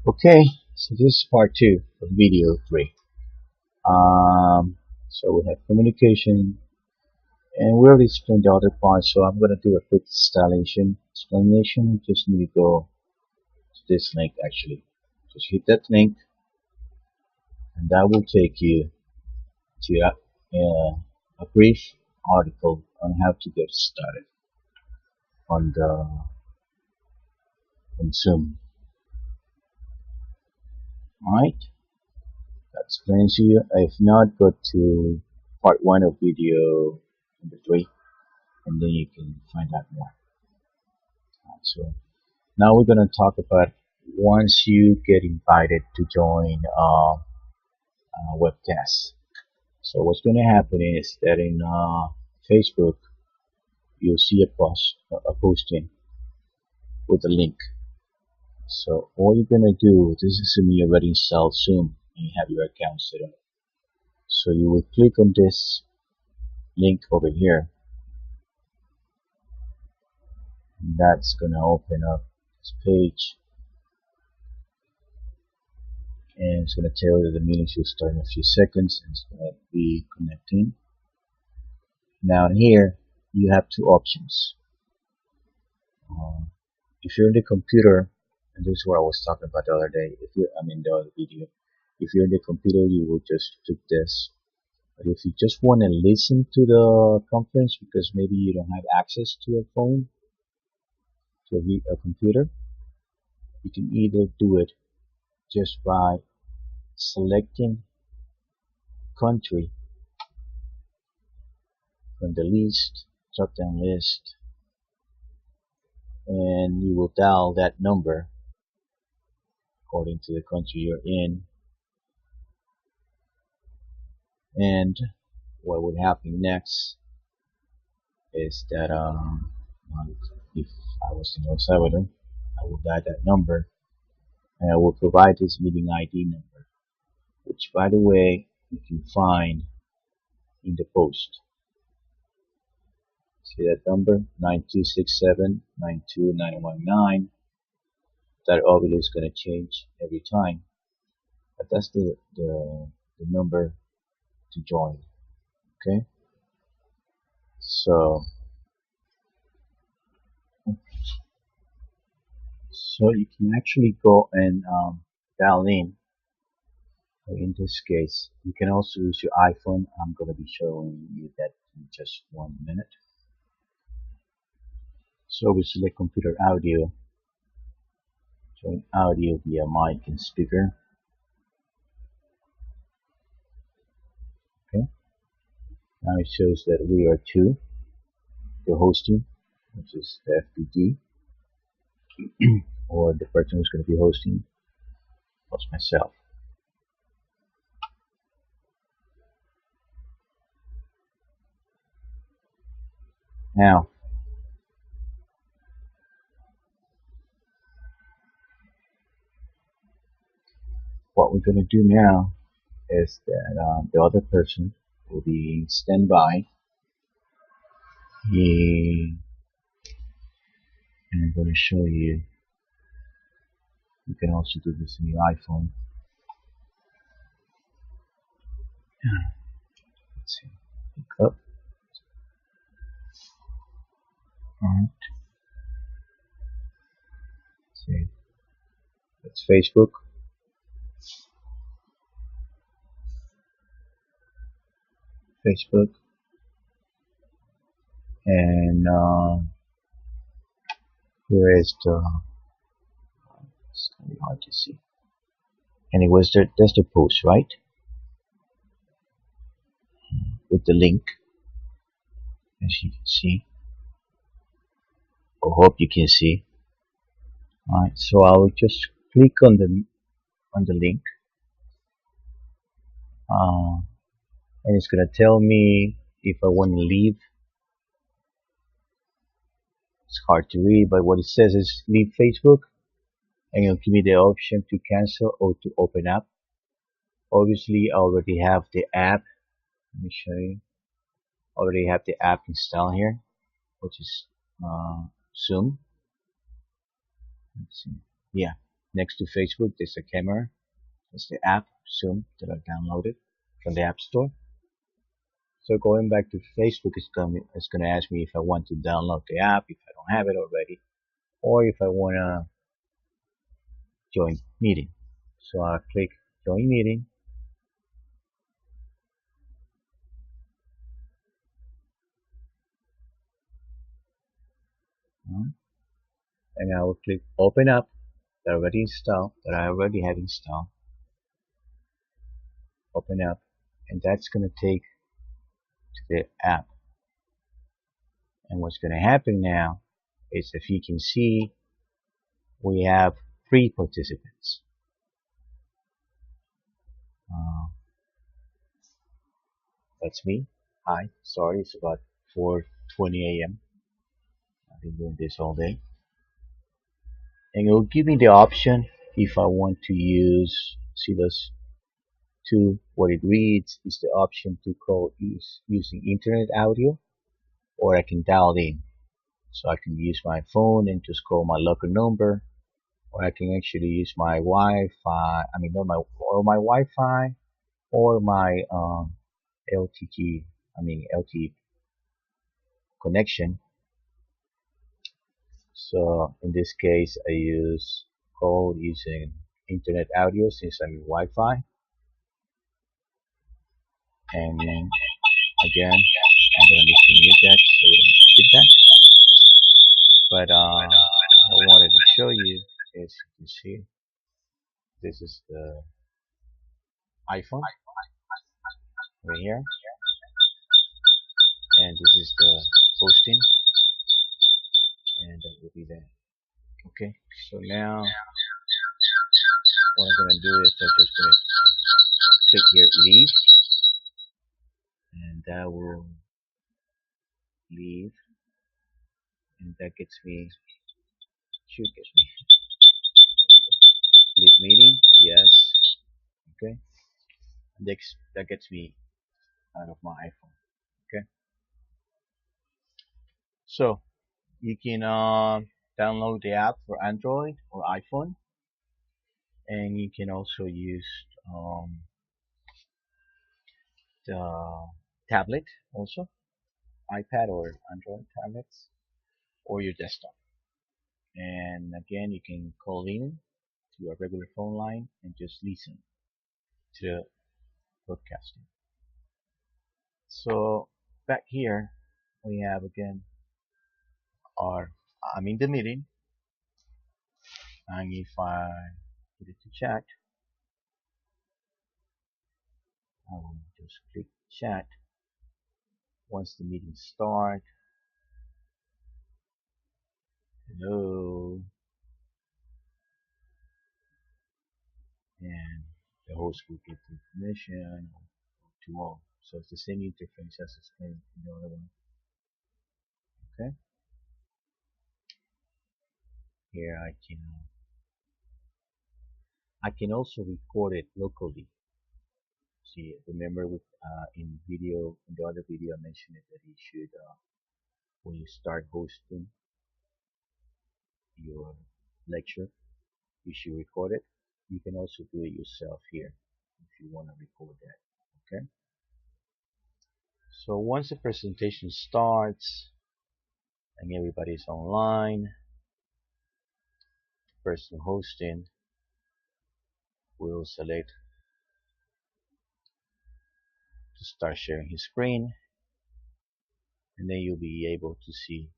Okay, so this is part 2 of video 3. So we have communication, and we already explained the other part, so I'm going to do a quick explanation. Just need to go to this link actually. Just hit that link, and that will take you to a brief article on how to get started on on Zoom. Alright, that explains you. If not, go to part 1 of video number 3, and then you can find out more. So now we're going to talk about once you get invited to join webcast. So what's going to happen is that in Facebook you'll see a posting with a link. So all you're going to do, this is assuming you already installed Zoom and you have your account set up. So you will click on this link over here, and that's going to open up this page, and it's going to tell you the meeting will start in a few seconds, and it's going to be connecting. Now here you have two options. If you're in the computer, and this is what I was talking about the other day, the other video, if you're in the computer you will just click this. But if you just want to listen to the conference because maybe you don't have access to a phone, to a computer, you can either do it just by selecting country from the list, drop down list, and you will dial that number according to the country you're in. And what would happen next is that if I was in El Salvador, I will dial that number and I will provide this meeting ID number, which by the way you can find in the post. See that number, 9267-92919. That obviously is going to change every time, but that's the number to join. Okay, so you can actually go and dial in. In this case, you can also use your iPhone. I'm going to be showing you that in just 1 minute. So we select computer audio, join audio via mic and speaker. Okay, now it shows that we are two. The hosting, which is the FPD, or the person who's going to be hosting, plus myself. Now, what we're going to do now is that the other person will be standby. And I'm going to show you. You can also do this in your iPhone. Let's see. Pick up. Alright. See. That's Facebook. And here is the. It's gonna be hard to see. Anyways, there's the post, right? With the link, as you can see. I hope you can see. Alright, so I will just click on the link, and it's gonna tell me if I want to leave. It's hard to read, but what it says is leave Facebook, and it'll give me the option to cancel or to open up. Obviously, I already have the app. Let me show you. I already have the app installed here, which is Zoom. Let's see. Yeah, Next to Facebook, there's a camera. There's the app, Zoom, that I downloaded from the App Store. So going back to Facebook, it's gonna ask me if I want to download the app, if I don't have it already, or if I wanna join meeting. So I click join meeting, and I will click open up that I already have installed. Open up, and that's gonna take to the app. And what's gonna happen now is, if you can see, we have 3 participants. Uh, that's me. Hi. Sorry, it's about 4:20 a.m. I've been doing this all day. And it will give me the option if I want to use, see this two, what it reads is the option to call using internet audio, or I can dial in. So I can use my phone and just call my local number, or I can actually use my Wi-Fi, or my Wi-Fi, or my LTE, LTE connection. So in this case, I use call using internet audio since I'm in Wi-Fi. And then again, I'm gonna need to mute that so we don't get feedback. But what I wanted to show you is, you can see this is the iPhone right here, and this is the hosting, and that will be there. Okay, so now what I'm gonna do is I'm just gonna click here leave, and that will leave, and that gets me, should get me leave meeting, yes, okay, and that gets me out of my iPhone. Okay, so you can download the app for Android or iPhone, and you can also use um, the tablet, also iPad or Android tablets, or your desktop. And again, you can call in to a regular phone line and just listen to the broadcasting. So back here we have again our, I'm in the meeting, and if I put it to chat, I will just click chat. Once the meeting starts, hello, and the host will give the information to all. So it's the same interface as explained in the other one. Okay, here I can also record it locally. See, remember with in the other video I mentioned it, that you should when you start hosting your lecture, you should record it. You can also do it yourself here if you want to record that. Okay. So once the presentation starts and everybody's online, the person hosting will select to start sharing his screen, and then you'll be able to see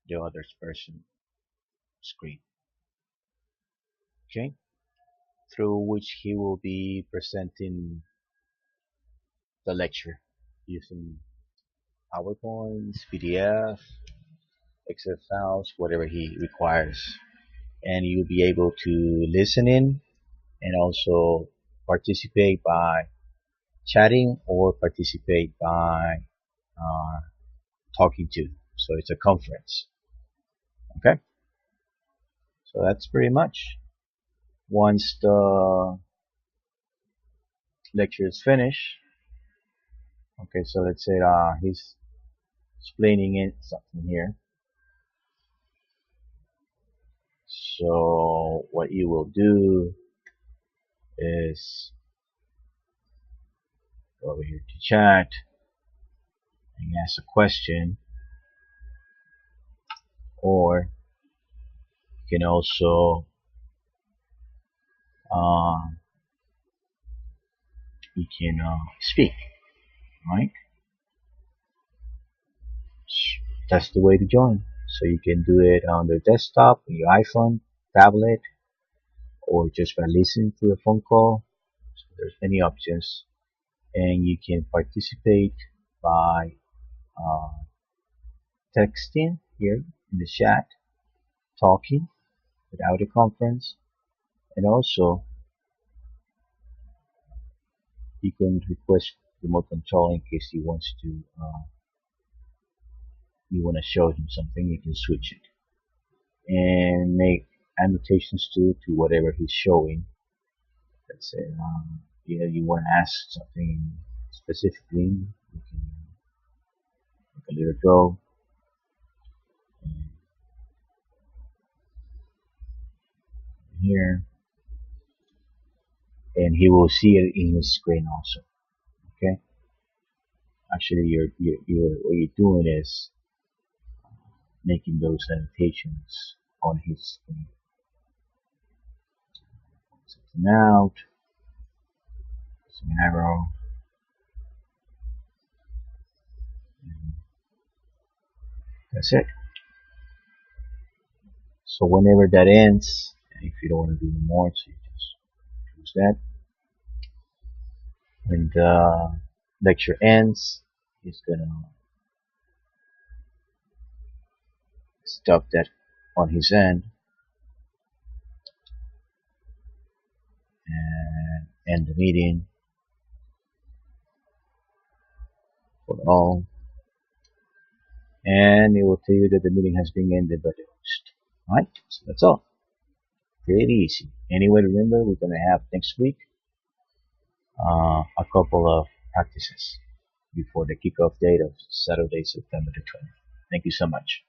the other person's screen. Okay, through which he will be presenting the lecture using PowerPoints, PDF, Excel files, whatever he requires. And you'll be able to listen in and also participate by chatting or participate by uh, talking to. So it's a conference. Okay, so that's pretty much. Once the lecture is finished, okay, so let's say he's explaining it something here. So So what you will do is go over here to chat and ask a question, or you can also um, speak, right? That's the way to join. So you can do it on the desktop, on your iPhone, tablet, or just by listening to a phone call. So there's many options, and you can participate by uh, texting here in the chat, talking without a conference, and also you can request remote control in case he wants to. You want to show him something, you can switch it and make annotations to whatever he's showing. Let's say, you want to ask something specifically, you can make a little go here, and he will see it in his screen also. Okay. Actually, what you're doing is making those annotations on his screen. Something out, some arrow, and that's it. So whenever that ends, if you don't want to do more, so you just choose that. When the lecture ends, he's gonna stop that on his end and end the meeting for all, and it will tell you that the meeting has been ended by the host. Alright, so that's all. Pretty easy. Anyway, remember, we're gonna have next week a couple of practices before the kickoff date of Saturday, September the 20th. Thank you so much.